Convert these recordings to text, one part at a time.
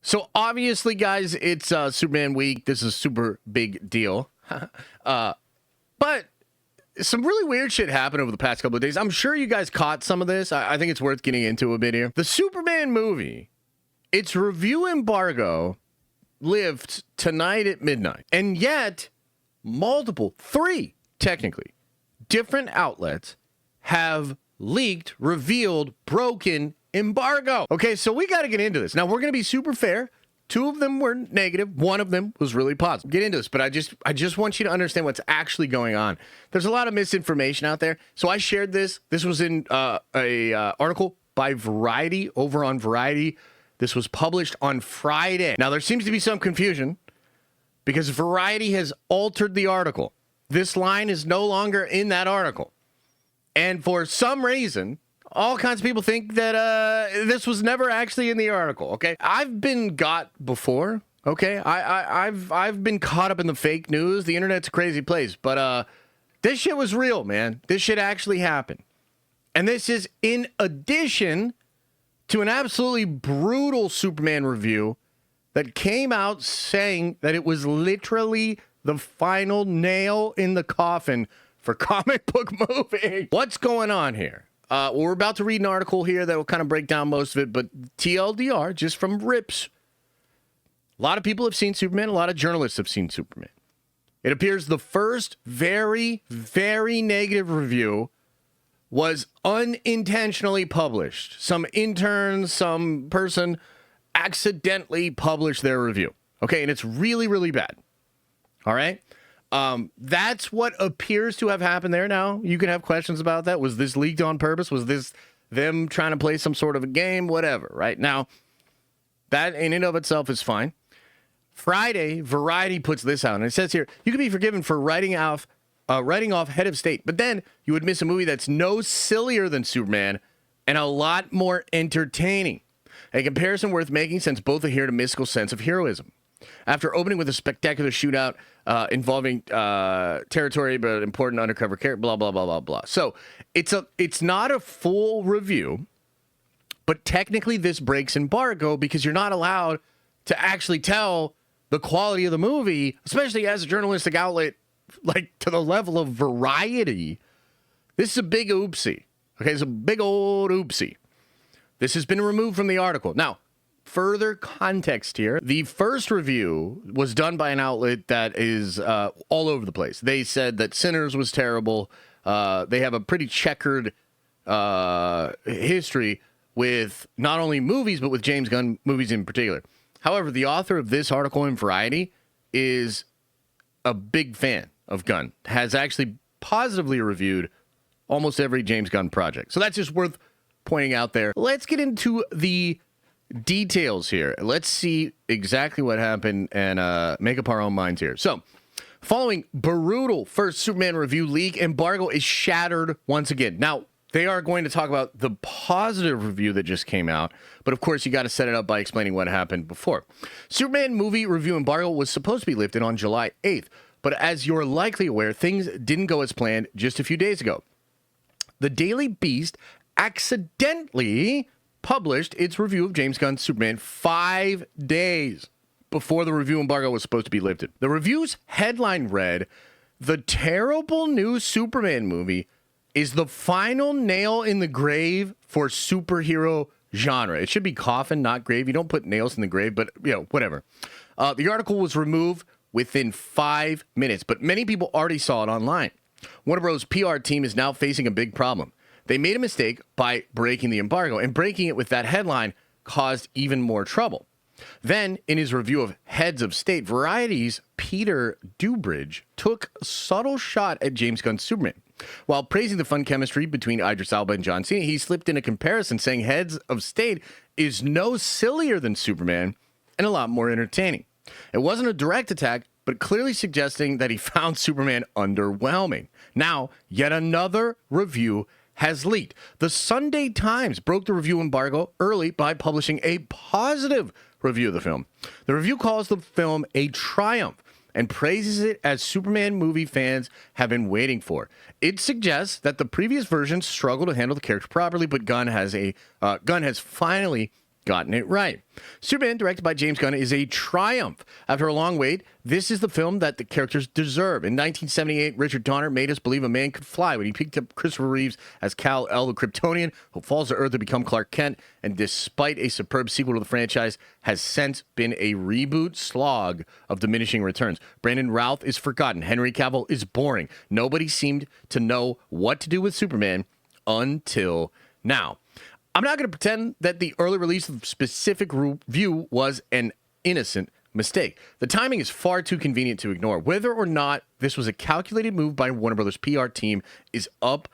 So obviously, guys, it's Superman week. This is a super big deal. But some really weird shit happened over the past couple of days. I'm sure you guys caught some of this. I think it's worth getting into a bit here. The Superman movie, its review embargo lifts tonight at midnight. And yet, three, technically, different outlets have leaked, revealed, broken embargo. Okay, so we got to get into this. Now, we're going to be super fair. Two of them were negative. One of them was really positive. Get into this, but I just want you to understand what's actually going on. There's a lot of misinformation out there. So I shared this. This was in a article by Variety, over on Variety. This was published on Friday. Now, there seems to be some confusion because Variety has altered the article. This line is no longer in that article. And for some reason, all kinds of people think that this was never actually in the article, okay? I've been got before, okay? I've been caught up in the fake news. The internet's a crazy place, but this shit was real, man. This shit actually happened. And this is in addition to an absolutely brutal Superman review that came out saying that it was literally the final nail in the coffin for comic book movie. What's going on here? Well, we're about to read an article here that will kind of break down most of it, but TLDR, just from rips, a lot of people have seen Superman. A lot of journalists have seen Superman. It appears the first very, very negative review was unintentionally published. Some intern, some person accidentally published their review. Okay, and it's really, really bad. All right? That's what appears to have happened there. Now, you can have questions about that. Was this leaked on purpose? Was this them trying to play some sort of a game? Whatever, right? Now, that in and of itself is fine. Friday, Variety puts this out, and it says here, you can be forgiven for writing off Head of State, but then you would miss a movie that's no sillier than Superman and a lot more entertaining. A comparison worth making since both adhere to mystical sense of heroism. After opening with a spectacular shootout involving territory but important undercover character, blah, blah, blah, blah, blah. So it's not a full review, but technically this breaks embargo because you're not allowed to actually tell the quality of the movie, especially as a journalistic outlet, like to the level of Variety. This is a big oopsie. Okay, it's a big old oopsie. This has been removed from the article. Now, further context here. The first review was done by an outlet that is all over the place. They said that Sinners was terrible. They have a pretty checkered history with not only movies, but with James Gunn movies in particular. However, the author of this article in Variety is a big fan of Gunn, has actually positively reviewed almost every James Gunn project. So that's just worth pointing out there. Let's get into the details here. Let's see exactly what happened and make up our own minds here. So, following brutal first Superman review leak, embargo is shattered once again. Now, they are going to talk about the positive review that just came out, but of course, you got to set it up by explaining what happened before. Superman movie review embargo was supposed to be lifted on July 8th, but as you're likely aware, things didn't go as planned just a few days ago. The Daily Beast accidentally published its review of James Gunn's Superman 5 days before the review embargo was supposed to be lifted. The review's headline read, "The terrible new Superman movie is the final nail in the grave for superhero genre." It should be coffin, not grave. You don't put nails in the grave, but, whatever. The article was removed within 5 minutes, but many people already saw it online. Warner Bros. PR team is now facing a big problem. They made a mistake by breaking the embargo, and breaking it with that headline caused even more trouble. Then, in his review of Heads of State, Variety's Peter Dubridge took a subtle shot at James Gunn's Superman. While praising the fun chemistry between Idris Elba and John Cena, he slipped in a comparison saying Heads of State is no sillier than Superman and a lot more entertaining. It wasn't a direct attack, but clearly suggesting that he found Superman underwhelming. Now, yet another review has leaked. The Sunday Times broke the review embargo early by publishing a positive review of the film. The review calls the film a triumph and praises it as Superman movie fans have been waiting for. It suggests that the previous version struggled to handle the character properly, but Gunn has finally gotten it right. Superman, directed by James Gunn, is a triumph. After a long wait, this is the film that the characters deserve. In 1978, Richard Donner made us believe a man could fly when he picked up Christopher Reeves as Kal-El, the Kryptonian, who falls to Earth to become Clark Kent, and despite a superb sequel to the franchise, has since been a reboot slog of diminishing returns. Brandon Routh is forgotten. Henry Cavill is boring. Nobody seemed to know what to do with Superman until now. I'm not going to pretend that the early release of the specific review was an innocent mistake. The timing is far too convenient to ignore. Whether or not this was a calculated move by Warner Brothers' PR team is up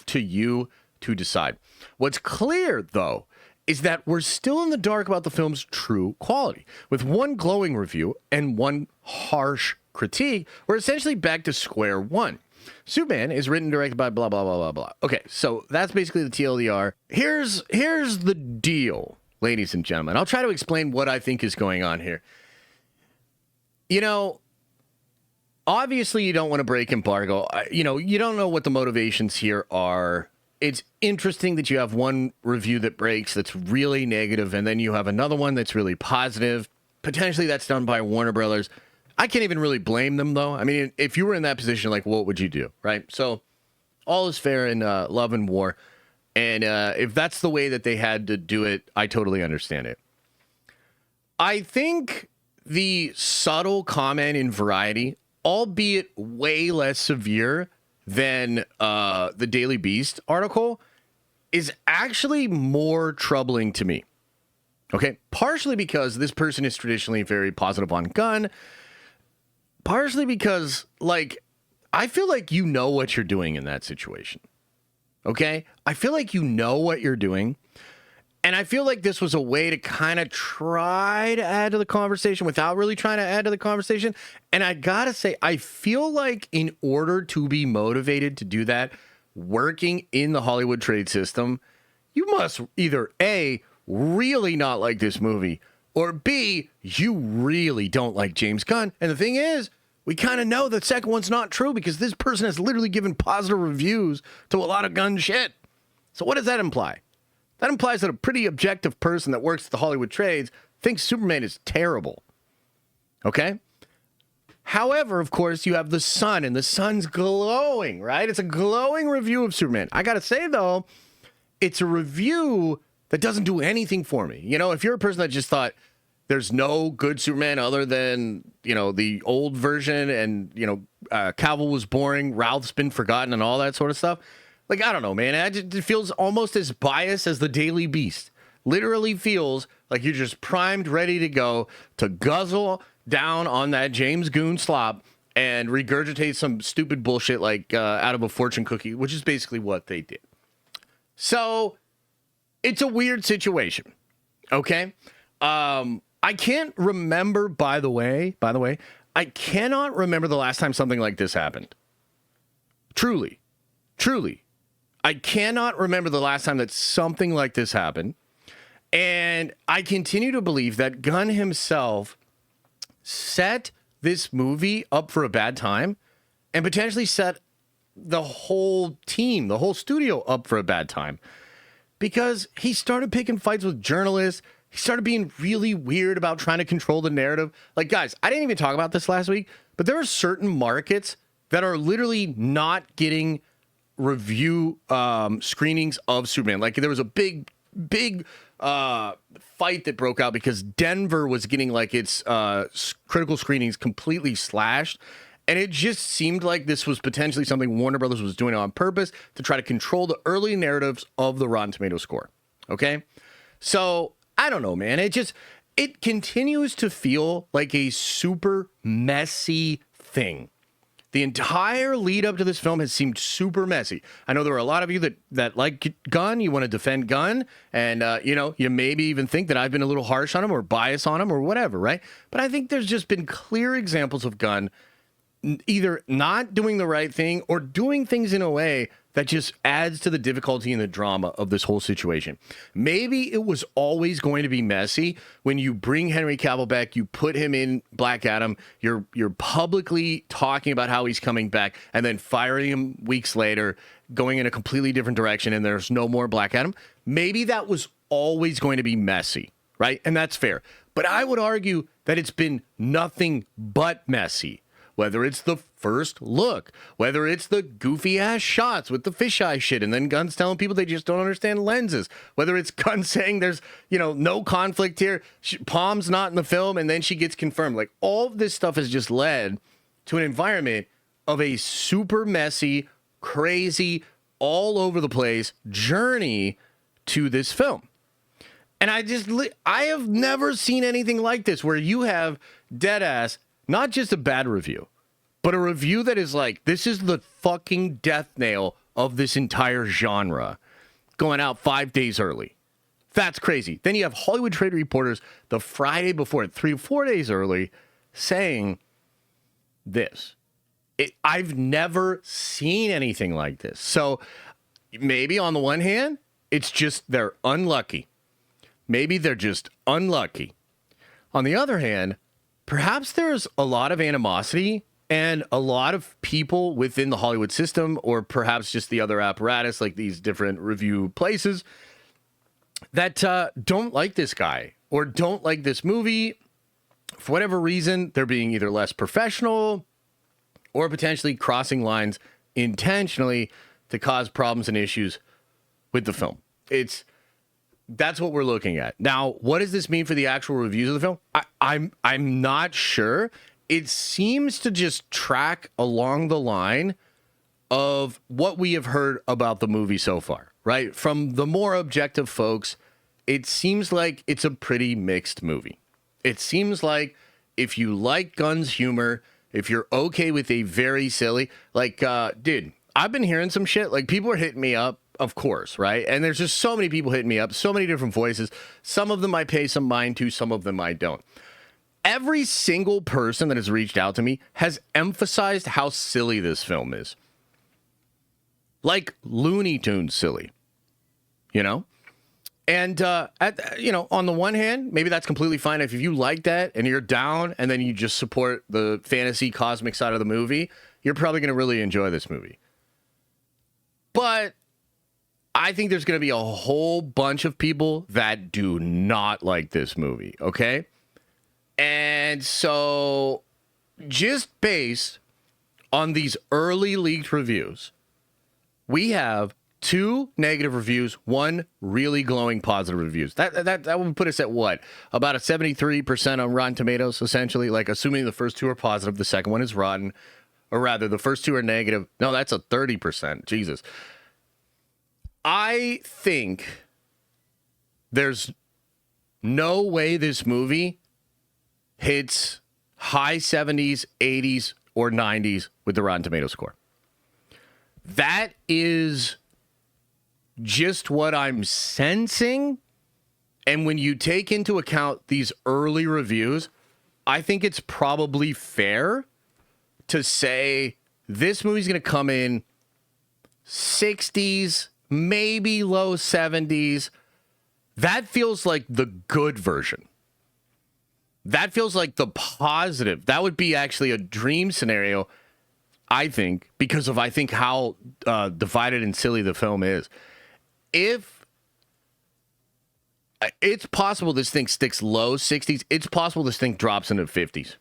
to you to decide. What's clear, though, is that we're still in the dark about the film's true quality. With one glowing review and one harsh critique, we're essentially back to square one. Superman is written and directed by blah, blah, blah, blah, blah. Okay, so that's basically the TLDR. Here's the deal, ladies and gentlemen. I'll try to explain what I think is going on here. You know, obviously you don't want to break embargo. You don't know what the motivations here are. It's interesting that you have one review that breaks that's really negative, and then you have another one that's really positive. Potentially that's done by Warner Brothers. I can't even really blame them, though. I mean, if you were in that position, like, what would you do, right? So all is fair in love and war. And if that's the way that they had to do it, I totally understand it. I think the subtle comment in Variety, albeit way less severe than the Daily Beast article, is actually more troubling to me. Okay? Partially because this person is traditionally very positive on Gunn. Partially because, like, I feel like you know what you're doing in that situation. Okay? I feel like you know what you're doing. And I feel like this was a way to kind of try to add to the conversation without really trying to add to the conversation. And I gotta say, I feel like in order to be motivated to do that, working in the Hollywood trade system, you must either A, really not like this movie, or B, you really don't like James Gunn. And the thing is, we kind of know the second one's not true because this person has literally given positive reviews to a lot of Gunn shit. So what does that imply? That implies that a pretty objective person that works at the Hollywood trades thinks Superman is terrible. Okay? However, of course, you have The Sun, and The Sun's glowing, right? It's a glowing review of Superman. I gotta say, though, it's a review that doesn't do anything for me. You know, if you're a person that just thought, there's no good Superman other than, the old version and, Cavill was boring, Ralph's been forgotten and all that sort of stuff. Like, I don't know, man. It feels almost as biased as the Daily Beast. Literally feels like you're just primed, ready to go to guzzle down on that James Goon slop and regurgitate some stupid bullshit like out of a fortune cookie, which is basically what they did. So it's a weird situation. Okay? I can't remember, by the way, I cannot remember the last time something like this happened. Truly. I cannot remember the last time that something like this happened. And I continue to believe that Gunn himself set this movie up for a bad time and potentially set the whole team, the whole studio up for a bad time. Because he started picking fights with journalists. He started being really weird about trying to control the narrative. Like, guys, I didn't even talk about this last week, but there are certain markets that are literally not getting review screenings of Superman. Like, there was a big fight that broke out because Denver was getting, like, its critical screenings completely slashed. And it just seemed like this was potentially something Warner Brothers was doing on purpose to try to control the early narratives of the Rotten Tomatoes score. Okay? So I don't know, man. It continues to feel like a super messy thing. The entire lead up to this film has seemed super messy. I know there are a lot of you that like Gunn, you want to defend Gunn, and you maybe even think that I've been a little harsh on him or biased on him or whatever, right? But I think there's just been clear examples of Gunn either not doing the right thing or doing things in a way that just adds to the difficulty and the drama of this whole situation. Maybe it was always going to be messy when you bring Henry Cavill back, you put him in Black Adam, you're publicly talking about how he's coming back, and then firing him weeks later, going in a completely different direction, and there's no more Black Adam. Maybe that was always going to be messy, right? And that's fair. But I would argue that it's been nothing but messy. Whether it's the first look, whether it's the goofy ass shots with the fisheye shit, and then Gunn's telling people they just don't understand lenses, whether it's Gunn saying there's, no conflict here, Palm's not in the film, and then she gets confirmed. Like, all of this stuff has just led to an environment of a super messy, crazy, all over the place journey to this film. And I have never seen anything like this, where you have dead ass, not just a bad review, but a review that is like, this is the fucking death nail of this entire genre, going out 5 days early. That's crazy. Then you have Hollywood Trade Reporters the Friday before, 3 or 4 days early, saying this. I've never seen anything like this. So maybe on the one hand, it's just they're unlucky. Maybe they're just unlucky. On the other hand, perhaps there's a lot of animosity and a lot of people within the Hollywood system, or perhaps just the other apparatus, like these different review places, that don't like this guy or don't like this movie. For whatever reason, they're being either less professional or potentially crossing lines intentionally to cause problems and issues with the film. That's what we're looking at. Now, what does this mean for the actual reviews of the film? I'm not sure. It seems to just track along the line of what we have heard about the movie so far, right? From the more objective folks, it seems like it's a pretty mixed movie. It seems like if you like Gunn's humor, if you're okay with a very silly, dude, I've been hearing some shit. Like, people are hitting me up, of course, right? And there's just so many people hitting me up, so many different voices. Some of them I pay some mind to, some of them I don't. Every single person that has reached out to me has emphasized how silly this film is. Like Looney Tunes silly, And, on the one hand, maybe that's completely fine. If you like that and you're down and then you just support the fantasy cosmic side of the movie, you're probably going to really enjoy this movie. But I think there's going to be a whole bunch of people that do not like this movie, okay? And so just based on these early leaked reviews, we have 2 negative reviews, 1 really glowing positive reviews. That would put us at what? About a 73% on Rotten Tomatoes, essentially. Like, assuming the first 2 are positive, the second one is rotten. Or rather, the first 2 are negative. No, that's a 30%. Jesus. I think there's no way this movie hits high 70s, 80s, or 90s with the Rotten Tomatoes score. That is just what I'm sensing. And when you take into account these early reviews, I think it's probably fair to say this movie's going to come in 60s, maybe low 70s. That feels like the good version. That feels like the positive. That would be actually a dream scenario, I think, because of, how divided and silly the film is. If it's possible this thing sticks low 60s, it's possible this thing drops into 50s.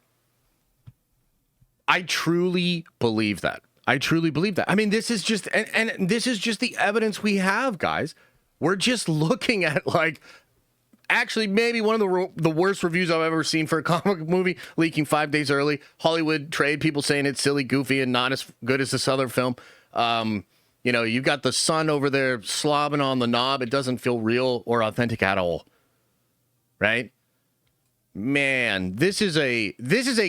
I truly believe that. I mean, this is just, and this is just the evidence we have, guys. We're just looking at, actually maybe one of the worst reviews I've ever seen for a comic book movie, leaking 5 days early. Hollywood Trade, people saying it's silly, goofy, and not as good as this other film. You've got the sun over there slobbing on the knob. It doesn't feel real or authentic at all. Right? Man, this is a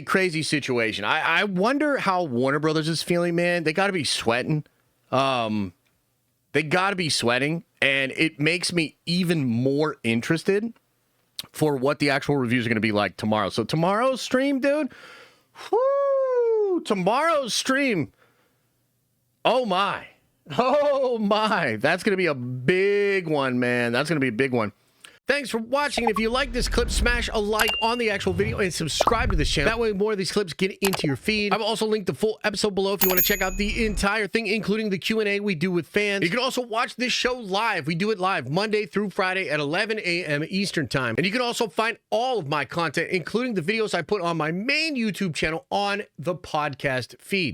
crazy situation. I wonder how Warner Brothers is feeling, man. They got to be sweating. And it makes me even more interested for what the actual reviews are going to be like tomorrow. So tomorrow's stream, dude. Tomorrow's stream. Oh my. That's going to be a big one, man. That's going to be a big one. Thanks for watching, and if you like this clip, smash a like on the actual video and subscribe to this channel. That way more of these clips get into your feed. I've also linked the full episode below if you want to check out the entire thing, including the Q&A we do with fans. You can also watch this show live. We do it live Monday through Friday at 11 a.m. Eastern Time. And you can also find all of my content, including the videos I put on my main YouTube channel, on the podcast feed.